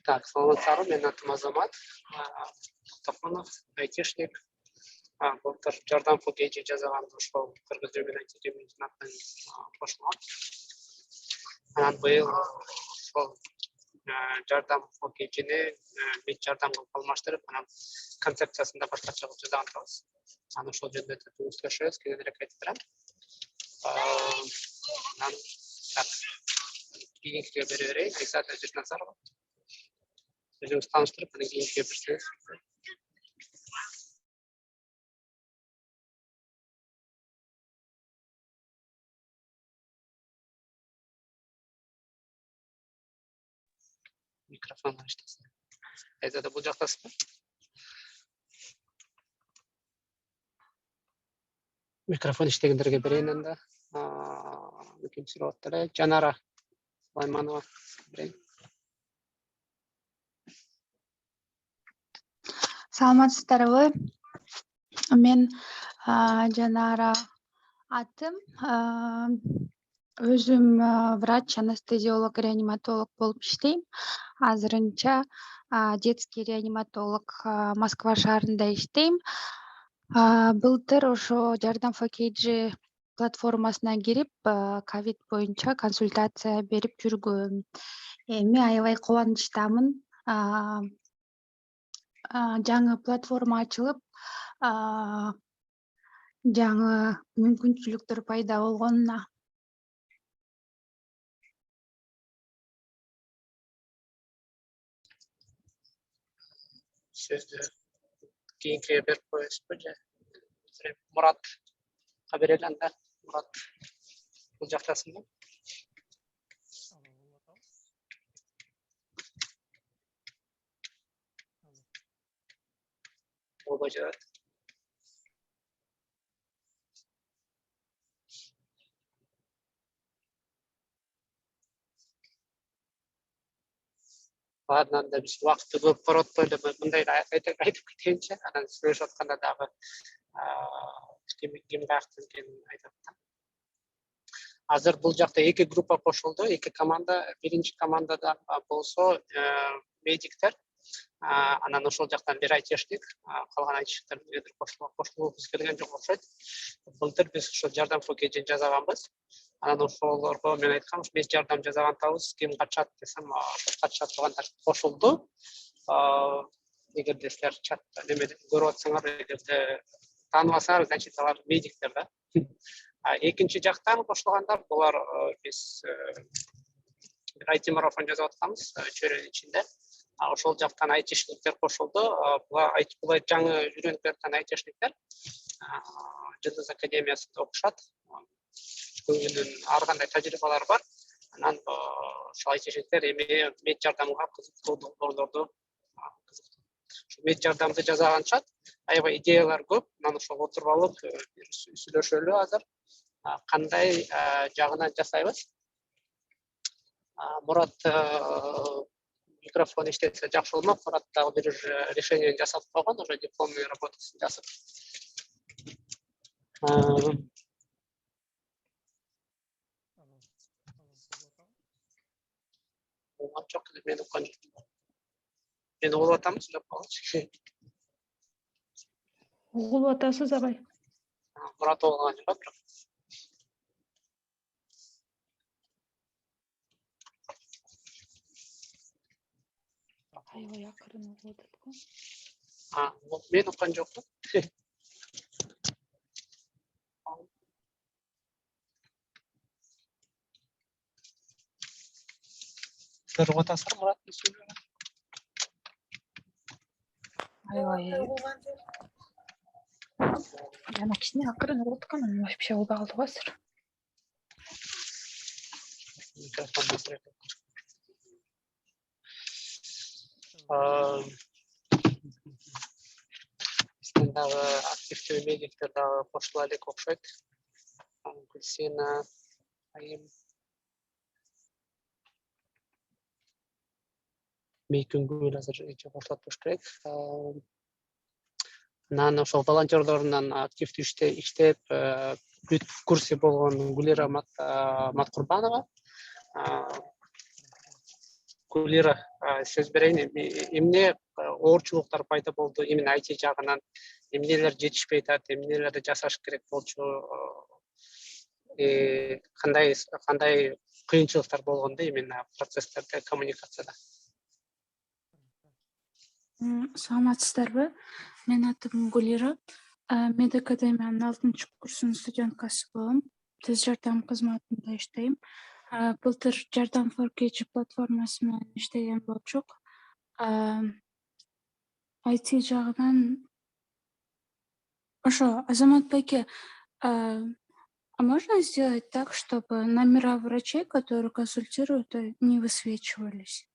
Так, саламатсызбы, мен атым Азамат, Тоқманов, айтишник. Былтыр жардам пакети жазган ошол кыргыз менен айтишник кошулган. Анан быйыл ошол жардам пакетини бет жардамга алмаштырып, анан концепциясын да башкача кылып жазган атабыз. Анан ошол жөнүндө сүйлөшөбүз, кененирээк айтып берем. Анан так, кийинкиге бере берейин, Айсат Ажитназарова. Өзүңүз тааныштырып, анан кийинкиге берсеңиз. Микрофон açtın. Ayzada bu жактасызбы? Микрофон иштегендерге берейин анда. Ким сурап атты? Жанара Сулайманова берейин. Саламатсыздарбы? Мен Жанара атым. Өзүм врач, анестезиолог, реаниматолог болуп иштейм. Азырынча детский реаниматолог Москва шаарында иштейм. Былтыр ошо жардам факейджи платформасына кирип, ковид боюнча консультация берип жүргөм. Эми аябай кубанычтамын. Жаңы платформа ачылып, жаңы мүмкүнчүлүктөр пайда болгонуна. Сөздү кийинкиге берип коесузбу же? Мурат берели анда. Мурат бул жактасыңбы? Болбой жатат. Ладно, анда биз убакытты көп коротпой эле мындай айтып кетейинчи, анан сүйлөшүп атканда дагы ким каяктан экенин айтып атам. Азыр бул жакта эки группа кошулду, эки команда. Биринчи командада болсо медиктер, анан ошол жактан бир айтишник, калган айтишниктер менен кошулгубуз келген жок окшойт. Былтыр биз ошо жардам пакетин жасаганбыз. Анан ошолорго мен айткам, биз жардам жасаган атабыз, ким качат десем, качат тургандар кошулду. Эгерде силер чатта немеде көрүп атсаңар, эгерде тааныбасаңар, значит алар медиктер да. Экинчи жактан кошулгандар, булар биз бир IT марафон жасап атканбыз чөйрөнүн ичинде. Ошол жактан айтишниктер кошулду. Булар жаңы үйрөнүп жаткан айтишниктер. Жылдыз академиясында окушат. Көбүнүн ар кандай тажрыйбалары бар. Анан ошол айтишниктер эми мед жардамга кызыктуу долбоорлорду мед жардамды жасаганча аябай идеялар көп. Анан ошол отуруп алып сүйлөшөлү азыр. Кандай жагынан жасайбыз? Мурат микрофон иштесе жакшы болмок. Мурат дагы бир решение жасап койгон, уже дипломный работасын жасап. Жок, мен уккан жокмун. Мен угуп атамын, сүйлөп койгончу. Угулуп атасыз агай? Мурат угулган жок, бирок. Аябай акырын угулуп атат го. Мен уккан жокмун. Көрүп атасыздар, Мурат сүйлөгөн. Аябай. Жана кичине акырын угулуп аткан, вообще албай калды го азыр. Микрофон басып. Биздин дагы активдүү медиктер дагы кошула элек окшойт. Гүлсина, Айым. Мейкүнгүл азыр кошулат болуш керек. Анан ошол волонтерлорунан активдүү иштеп, бүт курсы болгон Гулира Маткурбанова. Гулира сөз берейін. Емне оорчулуктар пайда болду, именно IT жагынан эмнелер жетишпей атат, эмнелерди жасаш керек болчу, кандай кыйынчылыктар болгондо именно процесстерде, коммуникацияда. Саламатсыздарбы? Менин атым Гулира. Мен академиянын 6-курсунун студенткасы болом. Тез жардам кызматында иштейм. Былтыр Жардам for Kids платформасы менен иштеген болчук. IT жагынан ошо Азамат байке, а можно сделать так, чтобы номера врачей, которые консультируют, не высвечивались?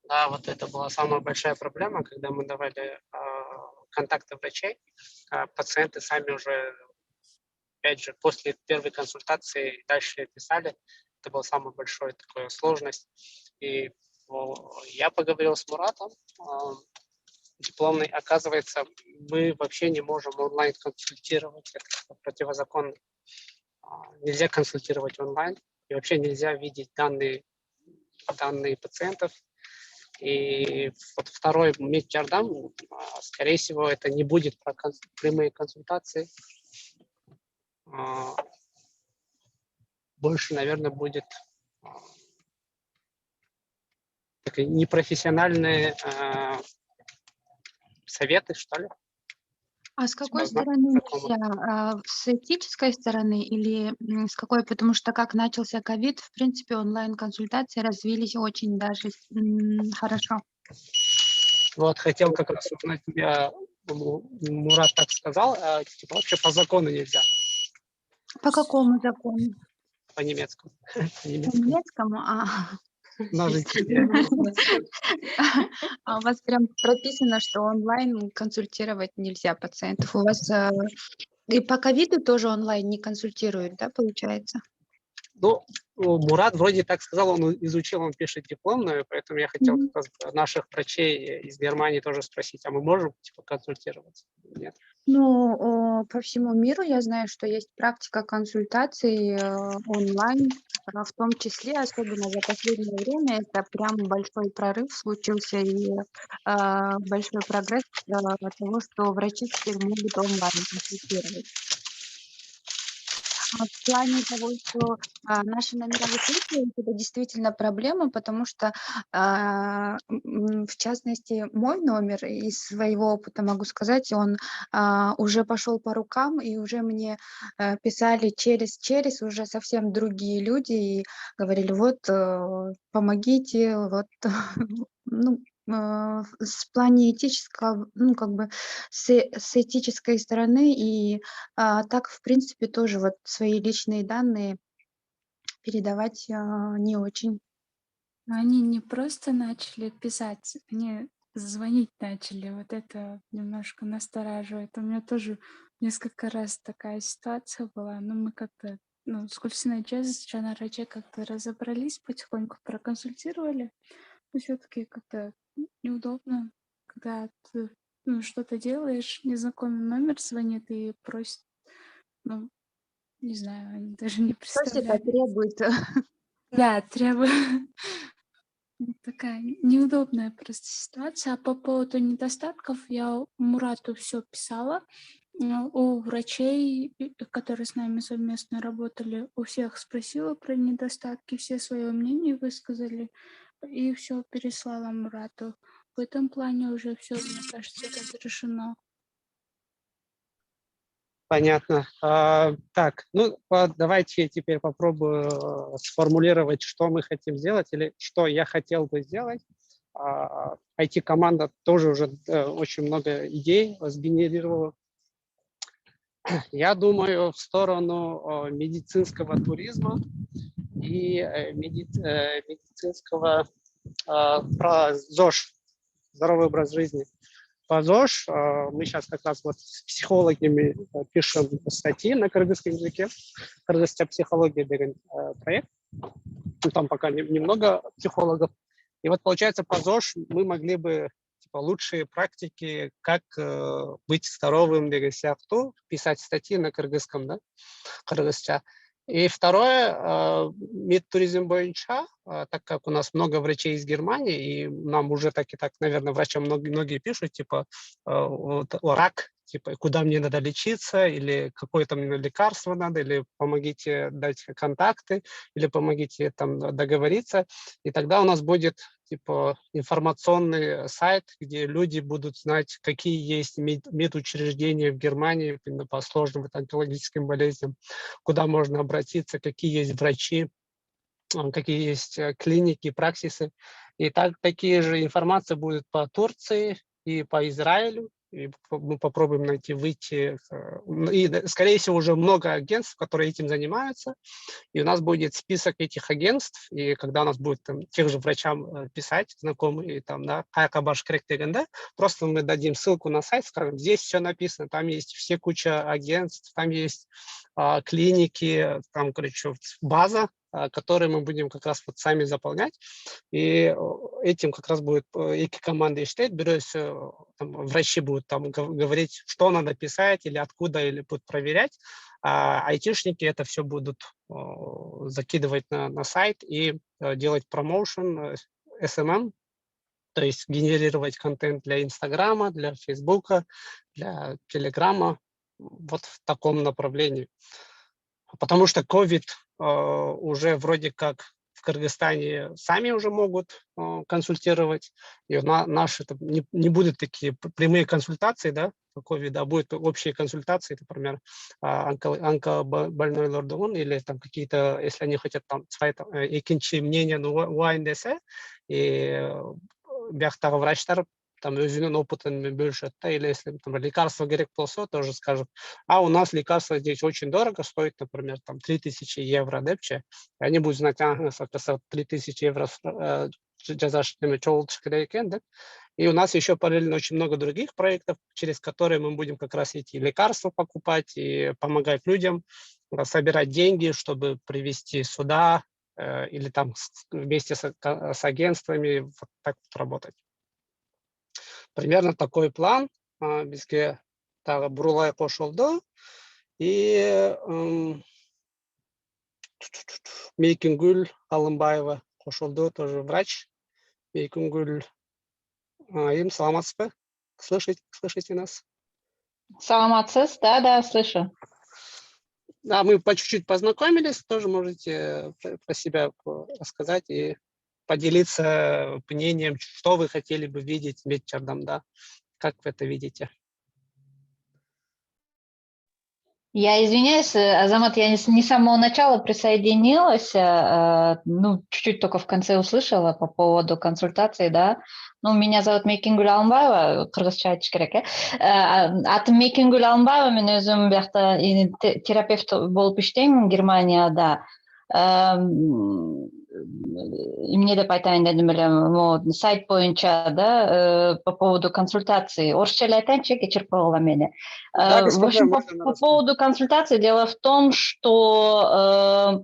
Да, вот это была самая большая проблема, когда мы давали контакты врачей, пациенты сами уже, опять же, после первой консультации дальше писали. Это была самая большая такая сложность. И я поговорил с Муратом, дипломный, оказывается, мы вообще не можем онлайн консультировать, это противозаконно. Нельзя консультировать онлайн, и вообще нельзя видеть данные пациентов. И вот второй меджардам, скорее всего, это не будет про прямые консультации. Больше, наверное, будет такие непрофессиональные советы, что ли. А с какой стороны нельзя? С этической стороны или с какой? Потому что как начался ковид, в принципе, онлайн-консультации развились очень даже хорошо. Вот, хотел как раз узнать, Мурат так сказал, типа вообще по закону нельзя. По какому закону? По немецкому. По немецкому? А у вас прям прописано, что онлайн консультировать нельзя пациентов. У вас и по ковиду тоже онлайн не консультируют, да, получается? Ну, Мурат вроде так сказал, он изучил, он пишет дипломную, поэтому я хотел как раз наших врачей из Германии тоже спросить, а мы можем типа консультироваться? Нет. Ну, по всему миру я знаю, что есть практика консультаций онлайн, в том числе, особенно за последнее время, это прям большой прорыв случился и большой прогресс того, что врачи теперь могут онлайн консультировать. В плане того, что наши номера высвечивают, это действительно проблема, потому что, в частности, мой номер из своего опыта могу сказать, он уже пошел по рукам, и уже мне писали через уже совсем другие люди и говорили, вот, помогите, вот, ну, в плане этического, ну, как бы с этической стороны и так, в принципе, тоже вот свои личные данные передавать не очень. Они не просто начали писать, они звонить начали. Вот это немножко настораживает. У меня тоже несколько раз такая ситуация была, но мы как-то, с Гульсиной Джана Раче как-то разобрались, потихоньку проконсультировали. Но все-таки как-то неудобно, когда ты что-то делаешь, незнакомый номер звонит и просит, не знаю, они даже не Просит, представляют. требует. Да, требует. Такая неудобная просто ситуация. А по поводу недостатков я Мурату все писала. У врачей, которые с нами совместно работали, у всех спросила про недостатки, все свое мнение высказали, и все переслала Мурату. В этом плане уже все, мне кажется, разрешено. Понятно. Так, давайте я теперь попробую сформулировать, что мы хотим сделать или что я хотел бы сделать. IT-команда тоже уже очень много идей сгенерировала. Я думаю в сторону медицинского туризма и медицинского про ЗОЖ, здоровый образ жизни. По ЗОЖ мы сейчас как раз вот с психологами пишем статьи на кыргызском языке. Кыргызская психология деген проект. Там пока немного психологов. И вот получается по ЗОЖ мы могли бы лучшие практики, как быть здоровым деген сякту, писать статьи на кыргызском, да, кыргызча. И второе, медтуризм боюнча так как у нас много врачей из Германии, и нам уже так и так, наверное, врачам многие пишут, типа, вот, рак, типа, куда мне надо лечиться, или какое-то мне лекарство надо, или помогите дать контакты, или помогите там договориться. И тогда у нас будет типа информационный сайт, где люди будут знать, какие есть медучреждения в Германии именно по сложным онкологическим болезням, куда можно обратиться, какие есть врачи, какие есть клиники, праксисы. И такие же информации будут по Турции и по Израилю. И мы попробуем выйти. И, скорее всего, уже много агентств, которые этим занимаются. И у нас будет список этих агентств. И когда у нас будет тех же врачам писать, знакомые, там, да, просто мы дадим ссылку на сайт, скажем, здесь все написано, там есть все куча агентств, там есть клиники, там, короче, база, которые мы будем как раз вот сами заполнять. И этим как раз будет эти команды иштейт, врачи будут там говорить, что надо писать или откуда, или будут проверять. А айтишники это все будут закидывать на сайт и делать промоушен, SMM, то есть генерировать контент для Инстаграма, для Фейсбука, для Телеграма, вот в таком направлении. Потому что COVID уже вроде как в Кыргызстане сами уже могут консультировать, и наши не будут такие прямые консультации, да, по COVID, а будут общие консультации, например, онкобольной или там какие-то, если они хотят там екінші мнение уайын десе, и бияқтағы врачтар там өзінің опытымен бөліседі, или если там лекарство керек болса, тоже скажут, а у нас лекарство здесь очень дорого, стоит, например, там 3000 евро, депче, и они будут знать, 3000 евро и у нас еще параллельно очень много других проектов, через которые мы будем как раз эти лекарства покупать и помогать людям собирать деньги, чтобы привезти сюда, или там вместе с агентствами вот так вот работать. Примерно такой план. Бізге тағы Бурулай қосылды. И Мейкингүл Алымбаева қосылды, тоже врач. Мейкингүл, им саламатсыз ба? Слышите нас? Саламатсыз, да, слышу. Да, мы по чуть-чуть познакомились, тоже можете про себя рассказать и поделиться мнением, что вы хотели бы видеть в Медчардамда, как вы это видите. Я извиняюсь, Азамат, я не с самого начала присоединилась, чуть-чуть только в конце услышала по поводу консультации, да. Меня зовут Мейкингүл Алымбаева, кыргызча айтыш керек, атым Мейкингүл Алымбаева, мен өзүм биякта терапевт болуп иштейм Германияда. Эмне деп айтайын дедим эле, сайт боюнча, да, по поводу консультации. Орусча эле айтайынчы, кечирип койгула мени. В общем, по поводу консультации, дело в том, что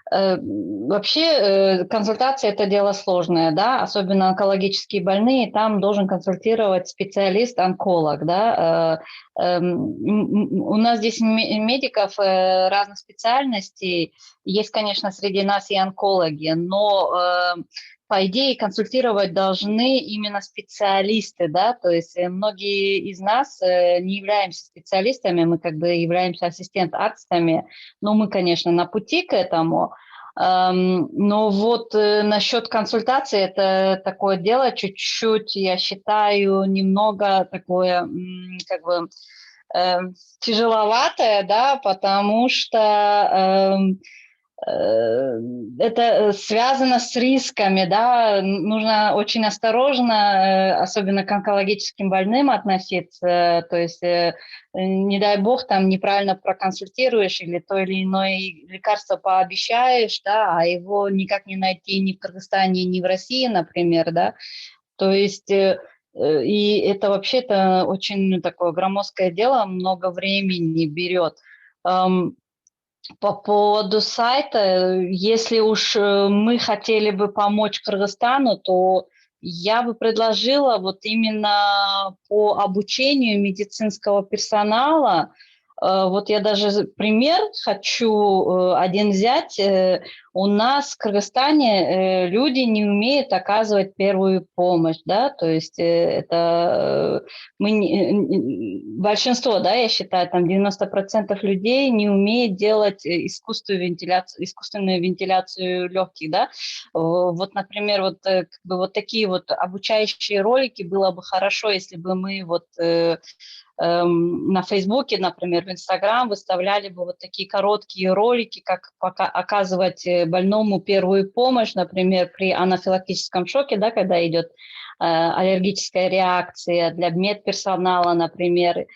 вообще консультация – это дело сложное, да, особенно онкологические больные, там должен консультировать специалист-онколог, да. У нас здесь медиков разных специальностей, есть, конечно, среди нас и онкологи, но по идее консультировать должны именно специалисты, да, то есть многие из нас не являемся специалистами, мы как бы являемся ассистент-артами, но мы, конечно, на пути к этому. Но вот насчет консультации это такое дело чуть-чуть, я считаю, немного такое, как бы тяжеловатое, да, потому что это связано с рисками, да, нужно очень осторожно, особенно к онкологическим больным относиться, то есть, не дай бог, там неправильно проконсультируешь или то или иное лекарство пообещаешь, да, а его никак не найти ни в Кыргызстане, ни в России, например, да, то есть, и это вообще-то очень такое громоздкое дело, много времени берет. По поводу сайта, если уж мы хотели бы помочь Кыргызстану, то я бы предложила вот именно по обучению медицинского персонала Вот я даже пример хочу один взять. У нас в Кыргызстане люди не умеют оказывать первую помощь, да, то есть это большинство, да, я считаю, там 90% людей не умеет делать искусственную вентиляцию легких, да. Вот, например, вот, как бы вот такие вот обучающие ролики было бы хорошо, если бы мы вот на Фейсбуке, например, в Инстаграм выставляли бы вот такие короткие ролики, как оказывать больному первую помощь, например, при анафилактическом шоке, да, когда идет аллергическая реакция для медперсонала, например,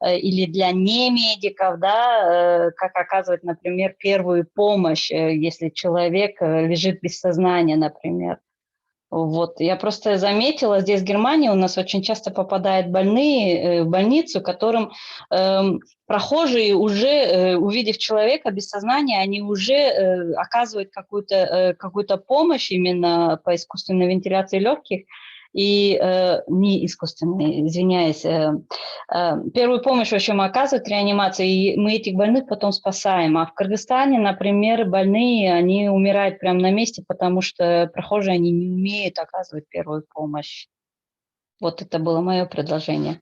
или для немедиков, да, как оказывать, например, первую помощь, если человек лежит без сознания, например. Вот. Я просто заметила, здесь в Германии у нас очень часто попадают больные в больницу, которым прохожие уже, увидев человека без сознания, они уже оказывают какую-то помощь именно по искусственной вентиляции легких, и не искусственной, извиняюсь, первую помощь, в общем, оказывают реанимацию, и мы этих больных потом спасаем. А в Кыргызстане, например, больные, они умирают прямо на месте, потому что прохожие, они не умеют оказывать первую помощь. Вот это было мое предложение.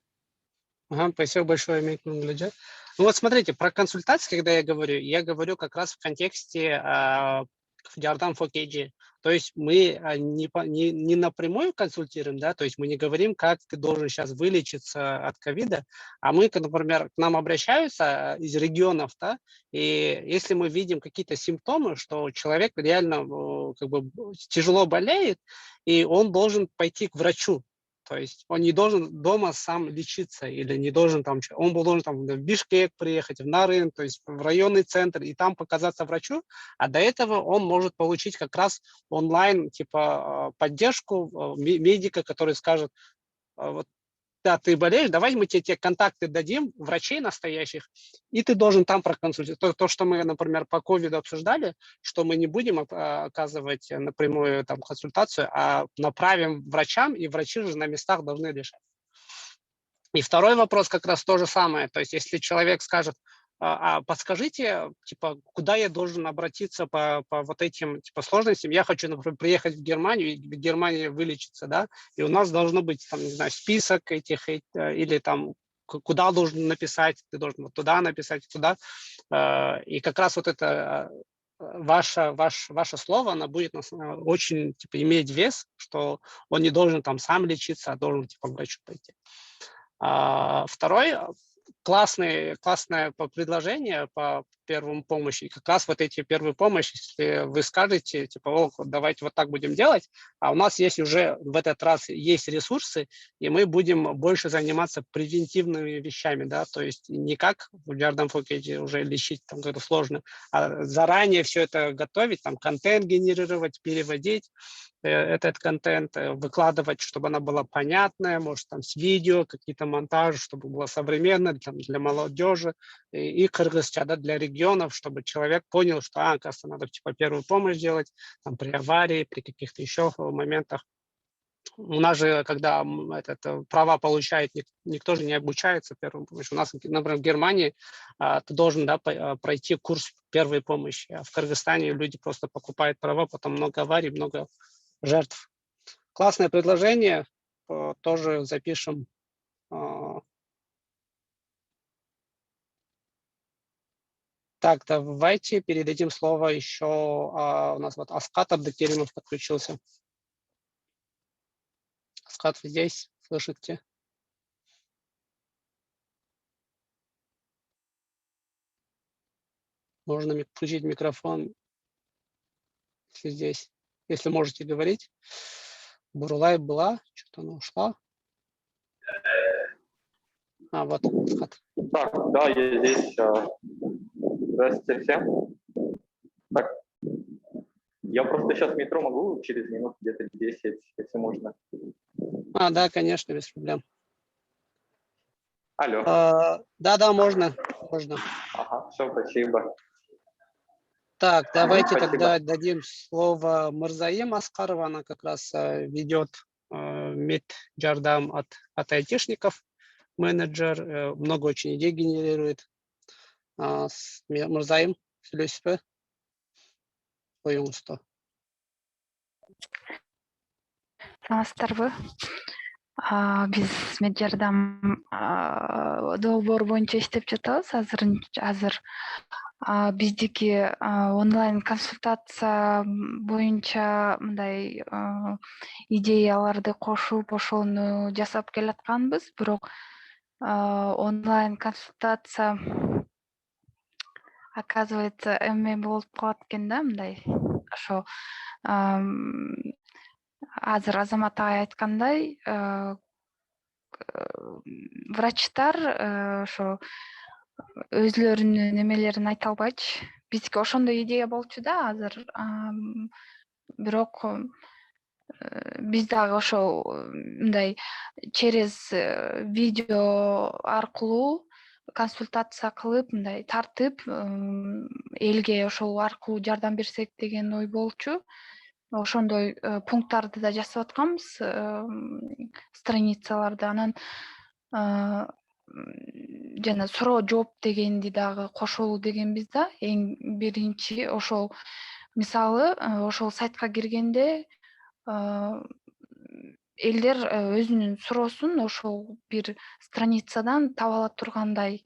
Ага, спасибо большое, Мейкман Галиджа. Ну вот смотрите, про консультации, когда я говорю как раз в контексте Jardam for KG. То есть мы не напрямую консультируем, да, то есть мы не говорим, как ты должен сейчас вылечиться от ковида, а мы, например, к нам обращаются из регионов, да, и если мы видим какие-то симптомы, что человек реально как бы тяжело болеет, и он должен пойти к врачу, то есть он не должен дома сам лечиться или не должен там, он должен там в Бишкек приехать, в Нарын, то есть в районный центр и там показаться врачу, а до этого он может получить как раз онлайн типа поддержку медика, который скажет, вот да, ты болеешь, давай мы тебе те контакты дадим, врачей настоящих, и ты должен там проконсультировать. То, что мы, например, по ковиду обсуждали, что мы не будем оказывать напрямую там консультацию, а направим врачам, и врачи же на местах должны решать. И второй вопрос как раз то же самое. То есть если человек скажет, подскажите, типа, куда я должен обратиться по вот этим типа сложностям. Я хочу, например, приехать в Германию и в Германии вылечиться, да, и у нас должно быть, там, не знаю, список этих, или там, куда должен написать, ты должен вот туда написать, туда. И как раз вот это ваше слово, оно будет очень, типа, иметь вес, что он не должен там сам лечиться, а должен, типа, к врачу пойти. Второй классное предложение по первому помощи. И как раз вот эти первые помощи, если вы скажете, типа, о, давайте вот так будем делать, а у нас есть уже в этот раз есть ресурсы, и мы будем больше заниматься превентивными вещами, да, то есть не как в Jardam for KG уже лечить, там, это сложно, а заранее все это готовить, там, контент генерировать, переводить этот контент, выкладывать, чтобы она была понятная, может, там, с видео, какие-то монтажи, чтобы было современно для молодежи и кыргызча, да, для регионов, чтобы человек понял, что, оказывается, надо типа первую помощь делать там, при аварии, при каких-то еще моментах. У нас же, когда права получает, никто же не обучается первой помощи. У нас, например, в Германии ты должен, да, пройти курс первой помощи, а в Кыргызстане люди просто покупают права, потом много аварий, много жертв. Классное предложение, тоже запишем. Так, давайте передадим слово еще, у нас вот Аскат Абдыкеримов подключился. Аскат, вы здесь, слышите? Можно включить микрофон, если здесь, если можете говорить. Бурулай была, что-то она ушла. Вот, Аскат. Так, да, я здесь. Здравствуйте всем. Так, я просто сейчас в метро могу через минут где-то 10, если можно. Да, конечно, без проблем. Алло. Да, можно. Ага, все, спасибо. Так, давайте Спасибо. тогда дадим слово Мырзаим Аскарова, она как раз ведет МИД Jardam от айтишников, менеджер, много очень идей генерирует. Мырзайым, сүйлөйсүзбү? Коюңузду. Саламатсыздарбы? Биз Меджардам долбоор боюнча иштеп жатабыз. Азыр биздики онлайн консультация боюнча мындай идеяларды кошуп ошону жасап келатканбыз. Бирок онлайн консультация оказывается эме болуп калат экен да, мындай ошо азыр Азамат агай айткандай, врачтар ошо өзлөрүнүн немелерин айта албайчы. Биздики ошондой идея болчу да азыр, бирок биз дагы ошол мындай через видео аркылуу консультация кылып, мындай тартып, элге ошол аркылуу жардам берсек деген ой болчу. Ошондой пункттарды да жасап атканбыз, страницаларды. Анан жана суроо жооп дегенди дагы кошолу дегенбиз да. Эң биринчи ошол мисалы ошол сайтка киргенде элдер өзүнүн суроосун ошол бир страницадан таба ала тургандай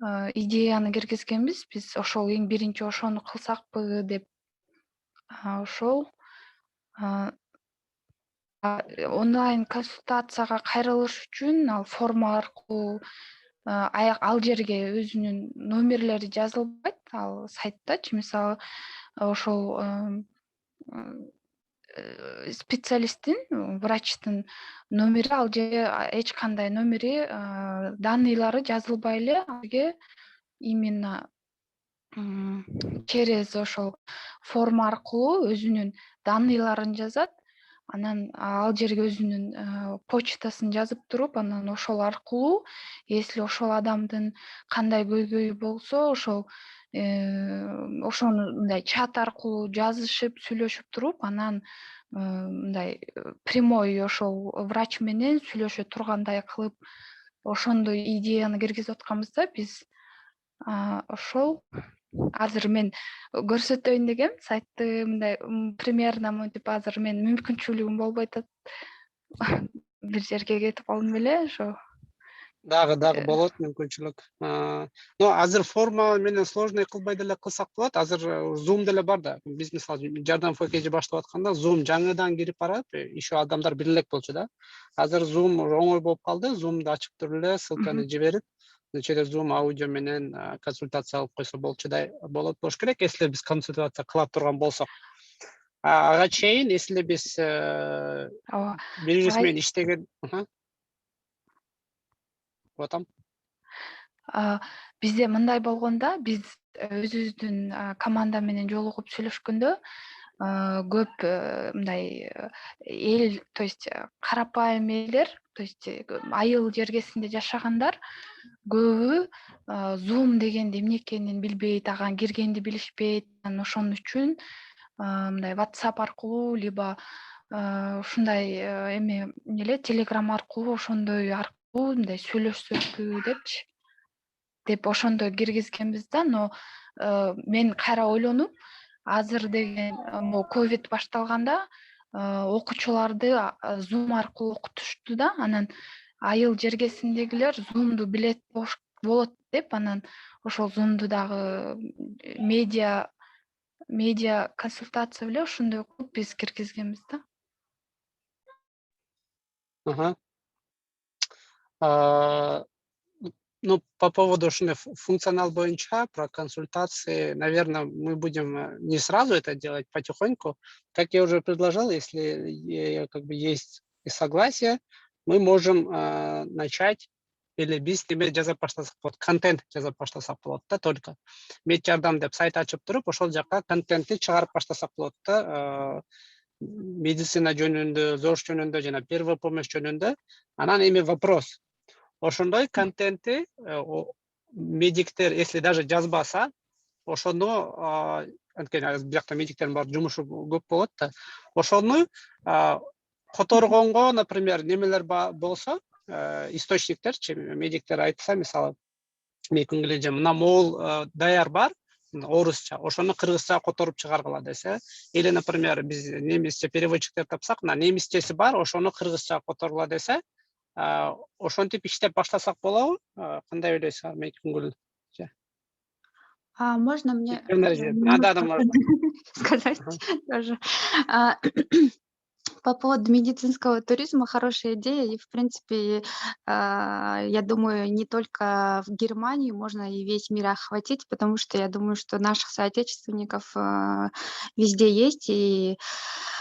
идеяны киргизгенбиз. Биз ошол эң биринчи ошону кылсакпы деп ошол онлайн консультацияга кайрылыш үчүн ал форма аркылуу ал жерге өзүнүн номерлери жазылбайт ал сайттачы. Мисалы ошол специалисттин, врачтын номери ал жерге эч кандай номери, данныйлары жазылбай эле алге именно через ошол форма аркылуу өзүнүн данныйларын жазат. Анан ал жерге өзүнүн почтасын жазып туруп, анан ошол аркылуу если ошол адамдын кандай көйгөйү болсо, ошол ошону мындай чат аркылуу жазышып, сүйлөшүп туруп, анан мындай прямой ошол врач менен сүйлөшө тургандай кылып ошондой идеяны киргизип атканбыз да биз. Ошол азыр мен көрсөтөйүн дегем сайтты, мындай примерно мынтип. Азыр мен мүмкүнчүлүгүм болбой атат. Бир жерге кетип калдым эле ошо. Дагы болот мүмкүнчүлүк. Азыр форма менен сложный кылбай деле кылсак болот. Азыр Zoom деле бар да. Биз мисалы жардам фокежи баштап атканда Zoom жаңыдан кирип барат, еще адамдар бир элек болчу да. Азыр Zoom оңой болуп калды. Zoom'ду ачып туруп эле ссылканы жиберип, через Zoom аудио менен консультация алып койсо болчудай болот болуш керек, если биз консультация кыла турган болсок. Ага чейин, если биз бири жүз менен иштеген, отам. Бизде мындай болгондо, биз өзүбүздүн команда менен жолугуп сүйлөшкөндө көп мындай эл, то есть карапайым элдер, то есть айыл жергесинде жашагандар көбү Zoom дегенди эмне экенин билбейт, ага киргенди билишпейт. Анан ошон үчүн мындай WhatsApp аркылуу либо ушундай эме эле Telegram аркылуу ошондой аркылуу мындай сүйлөшсөкпү деп ошондой киргизгенбиз да. Но мен кайра ойлонуп, азыр деген могу ковид башталганда окуучуларды Zoom аркылуу окутушту да. Анан айыл жергесиндегилер Zoom'ду билет болот деп, анан ошол Zoom'ду дагы медиа консультация беле ошондой кылып биз киргизгенбиз да. Ну, по поводу функционал боюнча, про консультации, наверное, мы будем не сразу это делать, потихоньку. Как я уже предложил, если как бы есть и согласие, мы можем начать или биз неме жазап баштасак болот, контент жазап баштасак болот да, только Меджардам деп сайт ачып туруп, ошол жакка контентти чыгарып баштасак болот да, медицина жөнүндө, ЗОЖ жөнүндө жана первая помощь жөнүндө. Анан эми вопрос. Ошондой контентти медиктер, если даже жазбаса, ошону анткени биякта медиктердин баары жумушу көп болот да. Ошону которгонго, например, немелер болсо, источниктерчи, медиктер айтса, мисалы, мекүнгіле мына мол даяр бар, орысша, ошону кыргызча которуп чыгаргыла десе, или, например, биз немисче переводчиктер тапсак, мына немисчеси бар, ошону кыргызча которгула десе, ошентип иштеп баштасак болобу? Кандай ойлойсуңар, Мейкүнгүл? Можно мне Да, можно. сказать тоже? А, По поводу медицинского туризма хорошая идея. И, в принципе, я думаю, не только в Германии можно и весь мир охватить, потому что я думаю, что наших соотечественников везде есть. И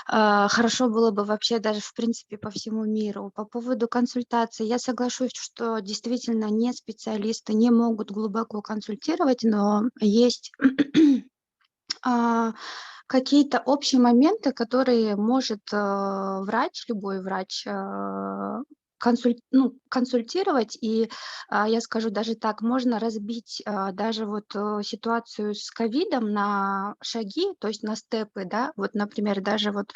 хорошо было бы вообще даже, в принципе, по всему миру. По поводу консультаций, я соглашусь, что действительно не специалисты не могут глубоко консультировать, но есть какие-то общие моменты, которые может врач, любой врач, консультировать. И я скажу даже так, можно разбить даже вот ситуацию с ковидом на шаги, то есть на степы, да, вот, например, даже вот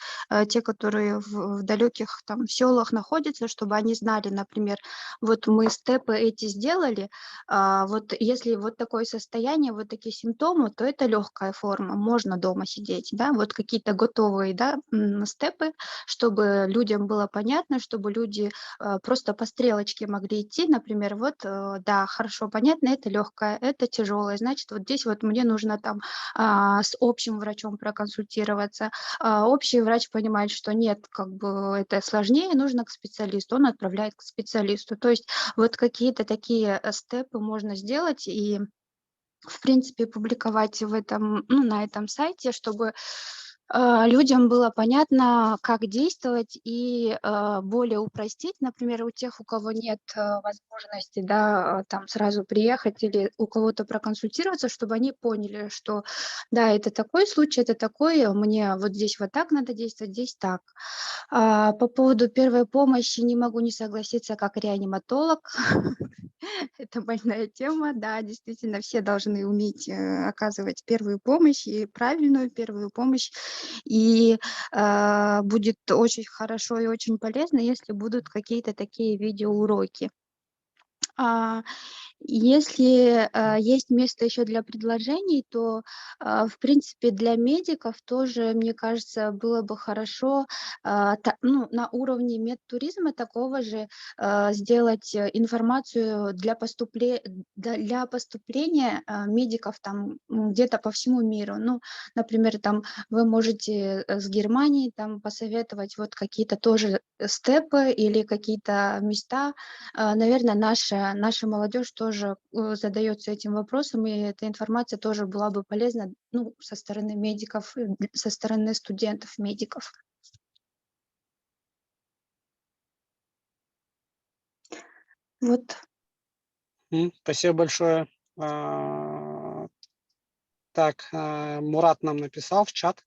те, которые в далеких там селах находятся, чтобы они знали, например, вот мы степы эти сделали, вот если вот такое состояние, вот такие симптомы, то это легкая форма, можно дома сидеть, да, вот какие-то готовые, да, степы, чтобы людям было понятно, чтобы люди просто по стрелочке могли идти, например, вот, да, хорошо, понятно, это легкое, это тяжелое, значит, вот здесь вот мне нужно там с общим врачом проконсультироваться, общий врач понимает, что нет, как бы это сложнее, нужно к специалисту, он отправляет к специалисту, то есть вот какие-то такие степы можно сделать и, в принципе, публиковать в этом, на этом сайте, чтобы людям было понятно, как действовать и более упростить, например, у тех, у кого нет возможности, да, там сразу приехать или у кого-то проконсультироваться, чтобы они поняли, что да, это такой случай, это такой, мне вот здесь вот так надо действовать, здесь так. По поводу первой помощи не могу не согласиться как реаниматолог. Это больная тема. Да, действительно, все должны уметь оказывать первую помощь и правильную первую помощь. И будет очень хорошо и очень полезно, если будут какие-то такие видеоуроки. Если есть место еще для предложений, то, в принципе, для медиков тоже, мне кажется, было бы хорошо на уровне медтуризма такого же сделать информацию для поступления медиков там где-то по всему миру. Ну, например, там вы можете с Германии там посоветовать вот какие-то тоже степы или какие-то места. Наверное, наша молодежь тоже задается этим вопросом, и эта информация тоже была бы полезна, со стороны медиков, со стороны студентов-медиков. Вот. Спасибо большое. Так, Мурат нам написал в чат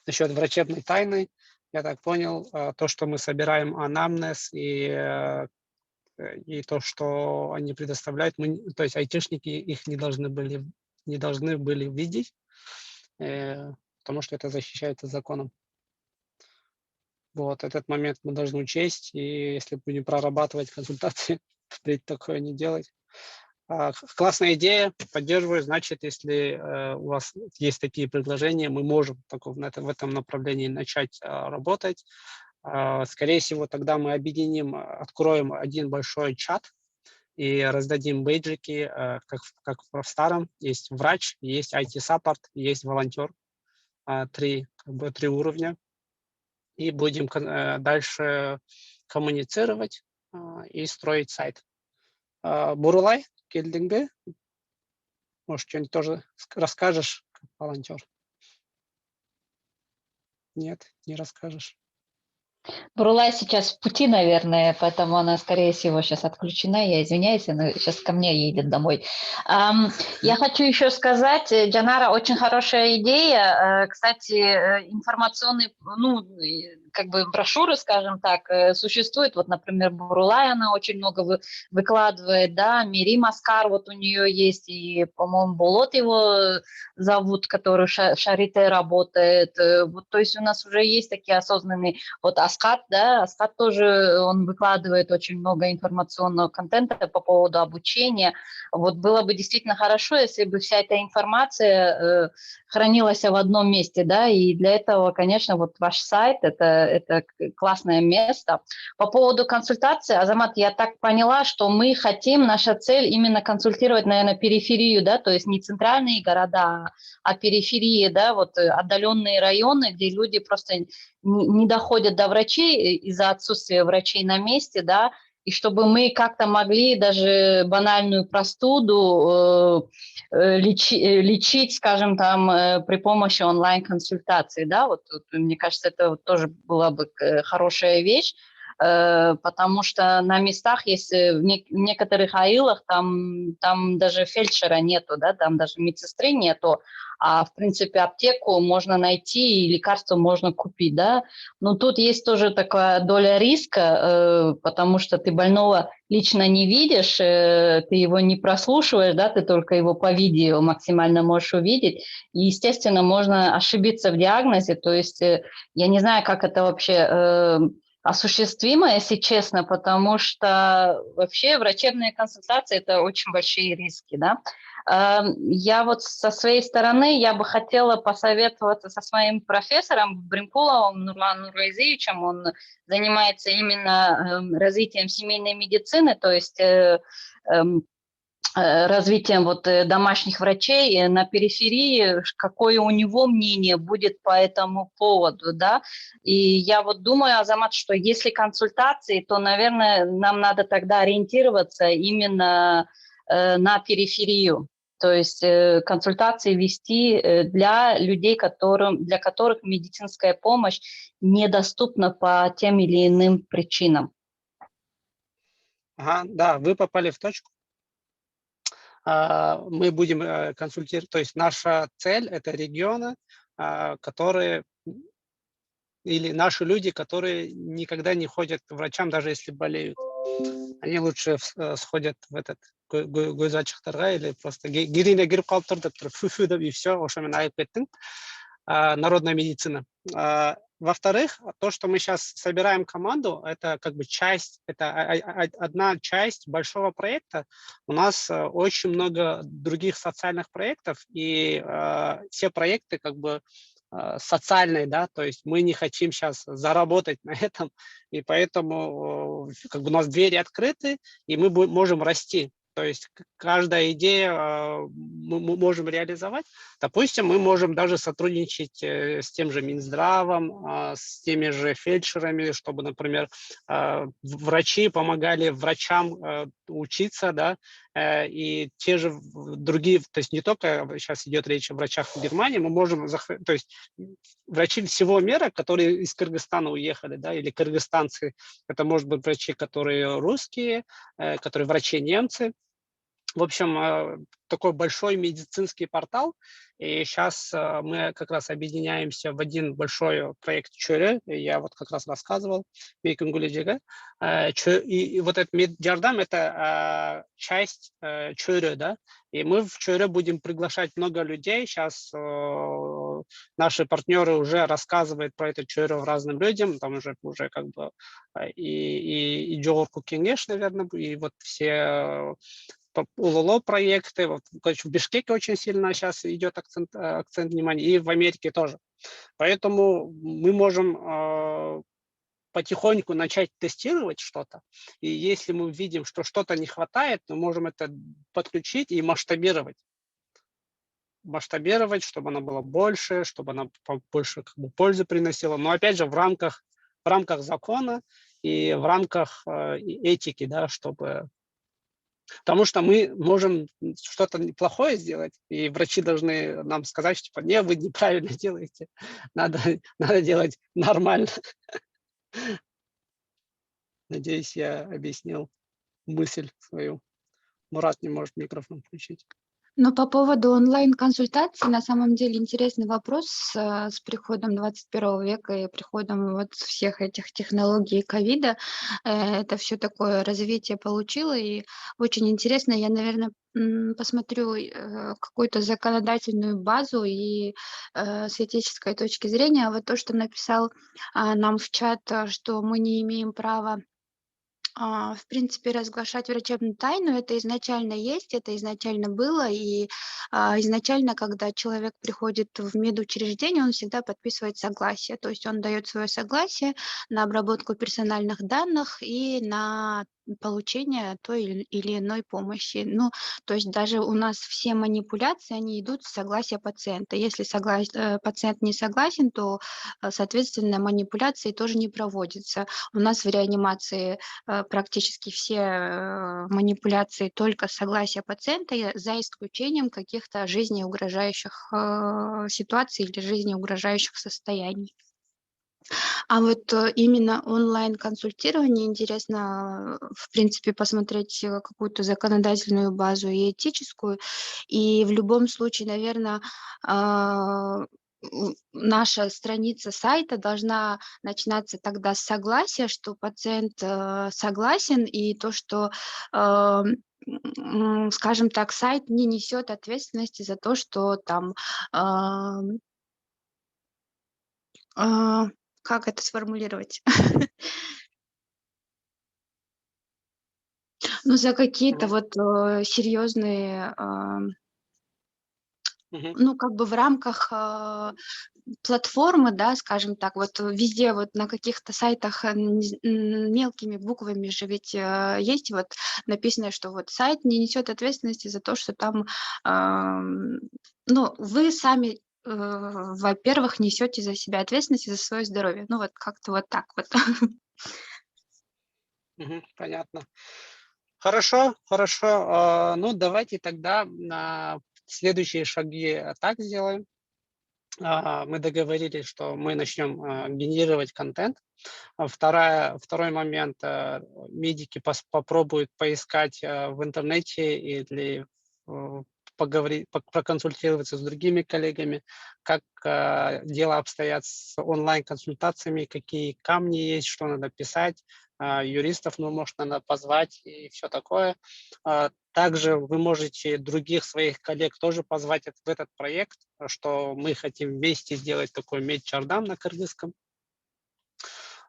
насчет врачебной тайны. Я так понял, то, что мы собираем анамнез и то, что они предоставляют, то есть айтишники их не должны были видеть, потому что это защищается законом. Вот этот момент мы должны учесть, и если будем прорабатывать консультации, впредь такое не делать. Классная идея, поддерживаю. Значит, если у вас есть такие предложения, мы можем в этом направлении начать работать. Скорее всего, тогда мы откроем один большой чат и раздадим бейджики, как в старом. Есть врач, есть IT-саппорт, есть волонтер. Три уровня. И будем дальше коммуницировать и строить сайт. Бурулай, келдің, может, что-нибудь тоже расскажешь, как волонтер? Нет, не расскажешь. Бурулай сейчас в пути, наверное, поэтому она, скорее всего, сейчас отключена. Я извиняюсь, она сейчас ко мне едет домой. Я хочу еще сказать, Джанара, очень хорошая идея. Кстати, информационные, брошюры, скажем так, существуют. Вот, например, Бурулай, она очень много выкладывает, да, Мири Маскар, вот у нее есть, и, по-моему, Болот его зовут, который в Шарите работает. Вот, то есть у нас уже есть такие осознанные, вот Аскат, да, Аскат тоже, он выкладывает очень много информационного контента по поводу обучения. Вот было бы действительно хорошо, если бы вся эта информация хранилась в одном месте, да, и для этого, конечно, вот ваш сайт – это классное место. По поводу консультации, Азамат, я так поняла, что мы хотим, наша цель именно консультировать, наверное, периферию, да, то есть не центральные города, а периферии, да, вот отдаленные районы, где люди просто не доходят до врачей из-за отсутствия врачей на месте, да, и чтобы мы как-то могли даже банальную простуду лечить, скажем, там, при помощи онлайн-консультаций, да, вот мне кажется, это вот тоже была бы хорошая вещь, потому что на местах есть, в некоторых аилах там даже фельдшера нету, да, там даже медсестры нету, а в принципе аптеку можно найти и лекарства можно купить, да. Но тут есть тоже такая доля риска, потому что ты больного лично не видишь, ты его не прослушиваешь, да, ты только его по видео максимально можешь увидеть. И, естественно, можно ошибиться в диагнозе, то есть я не знаю, как это вообще осуществимо, если честно, потому что вообще врачебные консультации – это очень большие риски, да. Я вот со своей стороны, я бы хотела посоветоваться со своим профессором Бримкуловым Нурланом Нурайзиевичем. Он занимается именно развитием семейной медицины, то есть развитием вот домашних врачей на периферии, какое у него мнение будет по этому поводу, да. И я вот думаю, Азамат, что если консультации, то, наверное, нам надо тогда ориентироваться именно на периферию. То есть консультации вести для людей, для которых медицинская помощь недоступна по тем или иным причинам. Ага, да, вы попали в точку. Мы будем консультировать, то есть наша цель – это регионы, которые, или наши люди, которые никогда не ходят к врачам, даже если болеют. Они лучше сходят в этот гөзачықтарға или просто гирине кіріп қалып тұр деп фу-фу деп и все, ошомен айып кеттің. Народная медицина. Во-вторых, то, что мы сейчас собираем команду, это как бы часть, это одна часть большого проекта. У нас очень много других социальных проектов, и все проекты как бы социальные, да, то есть мы не хотим сейчас заработать на этом, и поэтому как бы у нас двери открыты, и мы можем расти. То есть каждая идея мы можем реализовать. Допустим, мы можем даже сотрудничать с тем же Минздравом, с теми же фельдшерами, чтобы, например, врачи помогали врачам учиться, да, и те же другие, то есть не только сейчас идет речь о врачах в Германии, мы можем, то есть врачи всего мира, которые из Кыргызстана уехали, да, или кыргызстанцы, это может быть врачи, которые русские, которые врачи немцы. В общем, такой большой медицинский портал, и сейчас мы как раз объединяемся в один большой проект Чөре, я вот как раз рассказывал, Мейкунгуледжига, и вот этот Меджардам – это часть Чөре, да, и мы в Чөре будем приглашать много людей, сейчас наши партнеры уже рассказывают про это Чөре разным людям, там уже как бы и Джорку Кенгеш, наверное, и вот все УЛО проекты, вот, в Бишкеке очень сильно сейчас идет акцент внимания, и в Америке тоже. Поэтому мы можем потихоньку начать тестировать что-то, и если мы видим, что что-то не хватает, мы можем это подключить и масштабировать. Масштабировать, чтобы она была больше, чтобы она больше как бы пользы приносила, но опять же в рамках закона и в рамках этики, да, чтобы... Потому что мы можем что-то плохое сделать, и врачи должны нам сказать, что типа, не, вы неправильно делаете, надо делать нормально. Надеюсь, я объяснил мысль свою. Мурат не может микрофон включить. Но по поводу онлайн-консультаций, на самом деле интересный вопрос с приходом 21 века и приходом вот всех этих технологий ковида. Это все такое развитие получило, и очень интересно. Я, наверное, посмотрю какую-то законодательную базу и с этической точки зрения. Вот то, что написал нам в чат, что мы не имеем права в принципе, разглашать врачебную тайну — это изначально есть, это изначально было. И изначально, когда человек приходит в медучреждение, он всегда подписывает согласие. То есть он дает свое согласие на обработку персональных данных и на получение той или иной помощи. Ну, то есть даже у нас все манипуляции, они идут с согласия пациента. Если пациент не согласен, то, соответственно, манипуляции тоже не проводятся. У нас в реанимации практически все манипуляции только с согласия пациента, за исключением каких-то жизнеугрожающих ситуаций или жизнеугрожающих состояний. А вот именно онлайн-консультирование интересно, в принципе, посмотреть какую-то законодательную базу и этическую. И в любом случае, наверное, наша страница сайта должна начинаться тогда с согласия, что пациент согласен, и то, что, скажем так, сайт не несет ответственности за то, что там а, как это сформулировать? Ну, за какие-то Мгм. вот серьезные, Мгм. ну, как бы в рамках платформы, да, скажем так, вот везде вот на каких-то сайтах мелкими буквами же ведь есть вот написано, что вот сайт не несет ответственности за то, что там, ну, вы сами, во-первых, несете за себя ответственность и за свое здоровье. Ну, вот как-то вот так вот. Мгм. Понятно. Хорошо, хорошо. Ну, давайте тогда следующие шаги так сделаем. Мы договорились, что мы начнем генерировать контент. Второй момент. Медики попробуют поискать в интернете или поговорить, проконсультироваться с другими коллегами, как дело обстоят с онлайн-консультациями, какие камни есть, что надо писать, юристов, ну, может, надо позвать и все такое. Также вы можете других своих коллег тоже позвать в этот проект, что мы хотим вместе сделать такой медчардам на кыргызском.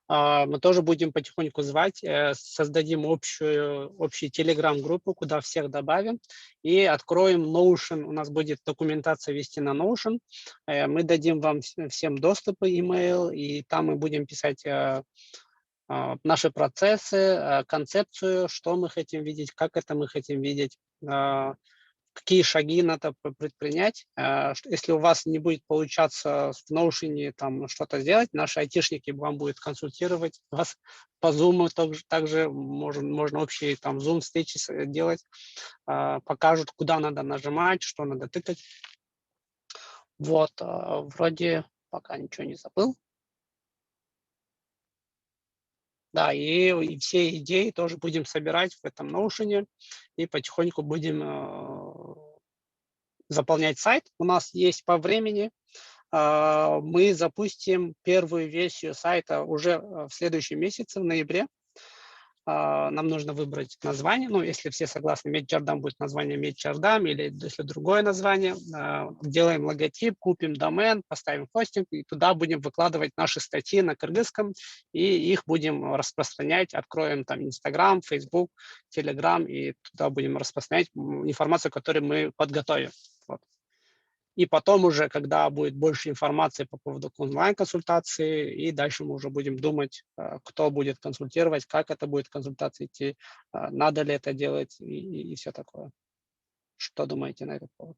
Мы тоже будем потихоньку звать, создадим общую телеграм-группу, куда всех добавим, и откроем Notion. У нас будет документация вести на Notion. Мы дадим вам всем доступы, email, и там мы будем писать наши процессы, концепцию, что мы хотим видеть, как это мы хотим видеть, какие шаги надо предпринять. Если у вас не будет получаться в Notion там что-то сделать, наши айтишники вам будут консультировать вас по Zoom, также можно общие там Zoom встречи делать, покажут, куда надо нажимать, что надо тыкать. Вот, вроде пока ничего не забыл. Да, и все идеи тоже будем собирать в этом Notion и потихоньку будем заполнять сайт. У нас есть по времени. Мы запустим первую версию сайта уже в следующем месяце, в ноябре. Нам нужно выбрать название. Ну, если все согласны, Медчардам будет название Медчардам, или если другое название. Делаем логотип, купим домен, поставим хостинг, и туда будем выкладывать наши статьи на кыргызском, и их будем распространять. Откроем там Инстаграм, Фейсбук, Телеграм, и туда будем распространять информацию, которую мы подготовим. Вот. И потом уже, когда будет больше информации по поводу онлайн-консультации, и дальше мы уже будем думать, кто будет консультировать, как это будет консультация идти, надо ли это делать и все такое. Что думаете на этот повод?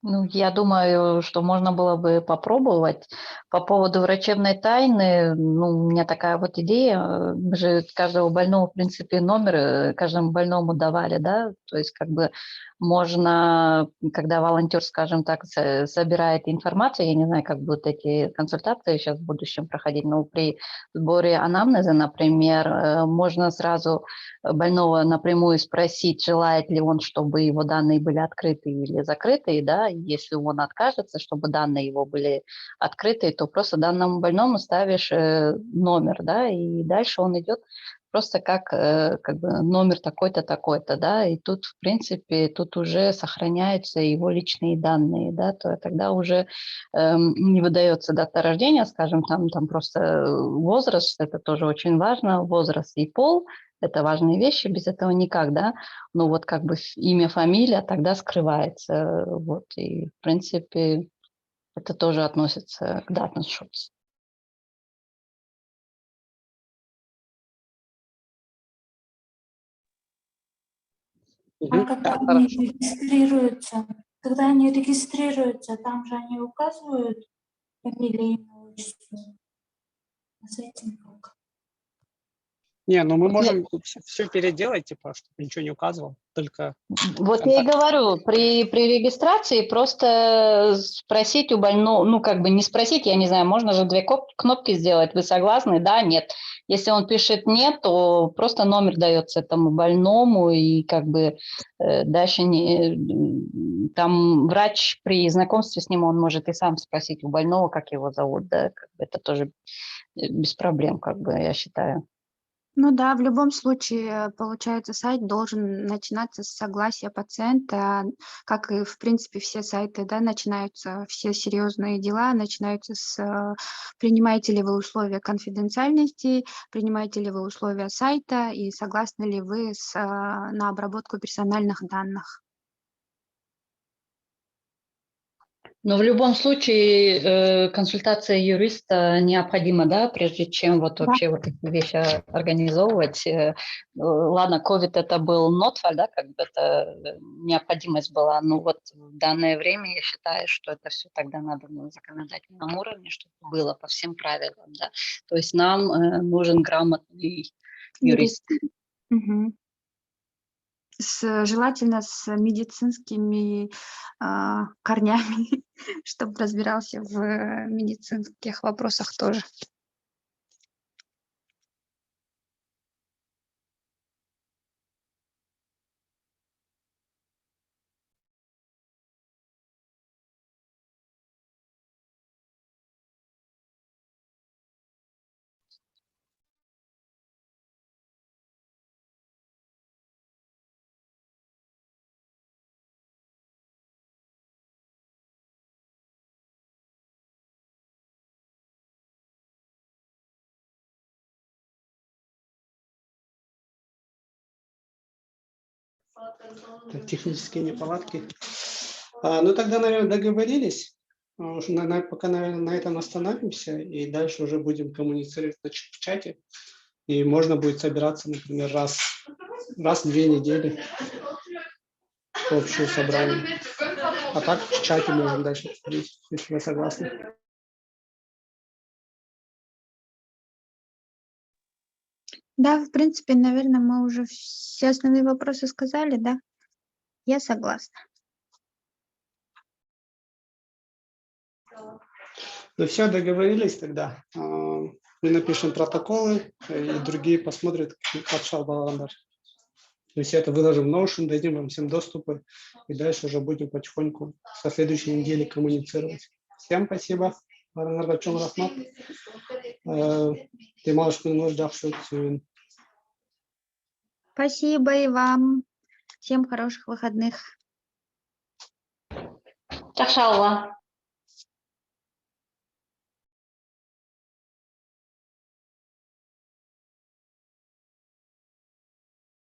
Ну, я думаю, что можно было бы попробовать. По поводу врачебной тайны, ну, у меня такая вот идея. Мы же каждого больного, в принципе, номер каждому больному давали, да, то есть как бы можно, когда волонтер, скажем так, собирает информацию, я не знаю, как будут эти консультации сейчас в будущем проходить, но при сборе анамнеза, например, можно сразу больного напрямую спросить, желает ли он, чтобы его данные были открыты или закрыты, да, если он откажется, чтобы данные его были открыты, то просто данному больному ставишь номер, да, и дальше он идет просто как бы номер такой-то, такой-то, да, и тут, в принципе, тут уже сохраняются его личные данные, да, то тогда уже не выдается дата рождения, скажем, там просто возраст, это тоже очень важно, возраст и пол, это важные вещи, без этого никак, да, но вот как бы имя, фамилия тогда скрывается, вот, и, в принципе, это тоже относится к Datenschutz. А когда они регистрируются, там же они указывают фамилию, имя, отчество. А с этим как? Не, ну мы Вот можем все переделать, типа, чтобы ничего не указывал, только Вот я и контакт. говорю, при регистрации просто спросить у больного, ну, как бы не спросить, я не знаю, можно же две кнопки сделать, вы согласны, да, нет. Если он пишет нет, то просто номер дается этому больному, и как бы дальше там врач при знакомстве с ним, он может и сам спросить у больного, как его зовут, да, как бы это тоже без проблем, как бы, я считаю. Ну да, в любом случае, получается, сайт должен начинаться с согласия пациента, как и, в принципе, все сайты, да, начинаются, все серьезные дела начинаются с принимаете ли вы условия конфиденциальности, принимаете ли вы условия сайта и согласны ли вы на обработку персональных данных. Но в любом случае консультация юриста необходима, да, прежде чем вот Да. вообще вот эти вещи организовывать. Ладно, COVID это был нотфаль, да, как бы это необходимость была, но вот в данное время я считаю, что это все тогда надо на законодательном уровне, чтобы было по всем правилам, да. То есть нам нужен грамотный юрист. Мгм. Желательно с медицинскими корнями, чтобы разбирался в медицинских вопросах тоже. Так, технические неполадки. Ну тогда, наверное, договорились. Пока, наверное, на этом остановимся, и дальше уже будем коммуницировать в чате. И можно будет собираться, например, раз в 2 недели в общее собрание. А так в чате можем дальше обсудить, если вы согласны. Да, в принципе, наверное, мы уже все основные вопросы сказали, да? Я согласна. Ну все, договорились тогда. Мы напишем протоколы, и другие посмотрят, как шалбаландар. То есть это выложим в Notion, дадим вам всем доступы, и дальше уже будем потихоньку со следующей недели коммуницировать. Всем спасибо. Спасибо и вам. Всем хороших выходных. Чахшалла.